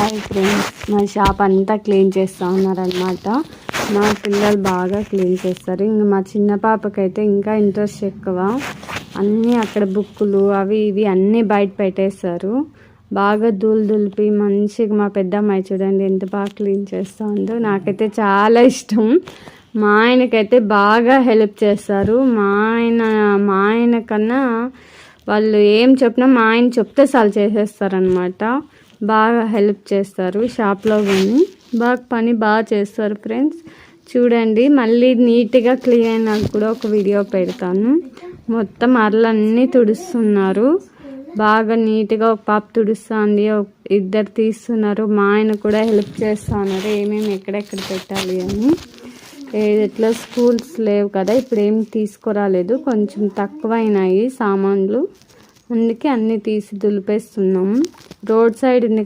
Hi friends, మా shop అంతా clean చేస్తూ ఉన్నారనమాట. మా పిల్లలు బాగా క్లీన్ చేస్తారు. ఇంక మా చిన్న పాపకైతే ఇంకా ఇంట్రెస్ట్ ఎక్కువ. అన్నీ అక్కడ బుక్కులు అవి ఇవి అన్నీ బయట పెట్టేస్తారు. బాగా దులిపి మంచిగా మా పెద్దమ్మాయి చూడండి ఎంత బాగా క్లీన్ చేస్తూ ఉందో. నాకైతే చాలా ఇష్టం. మా ఆయనకైతే బాగా హెల్ప్ చేస్తారు. మా ఆయన కన్నా వాళ్ళు ఏం చెప్పినా మా ఆయన చెప్తే చాలు చేసేస్తారనమాట. బాగా హెల్ప్ చేస్తారు షాప్లో కానీ. పని బాగా చేస్తారు ఫ్రెండ్స్. చూడండి, మళ్ళీ నీట్గా క్లీన్ అయినాక కూడా ఒక వీడియో పెడతాను. మొత్తం అర్లన్నీ తుడుస్తున్నారు. బాగా నీట్గా ఒక పాప తుడుస్తుంది, ఇద్దరు తీస్తున్నారు. మా ఆయన కూడా హెల్ప్ చేస్తున్నారు ఏమేమి ఎక్కడెక్కడ పెట్టాలి అని. ఎట్లా స్కూల్స్ లేవు కదా, ఇప్పుడు ఏం తీసుకురాలేదు, కొంచెం తక్కువైనాయి సామాన్లు, అందుకే అన్నీ తీసి దులిపేస్తున్నాము. రోడ్ సైడ్ ఉంది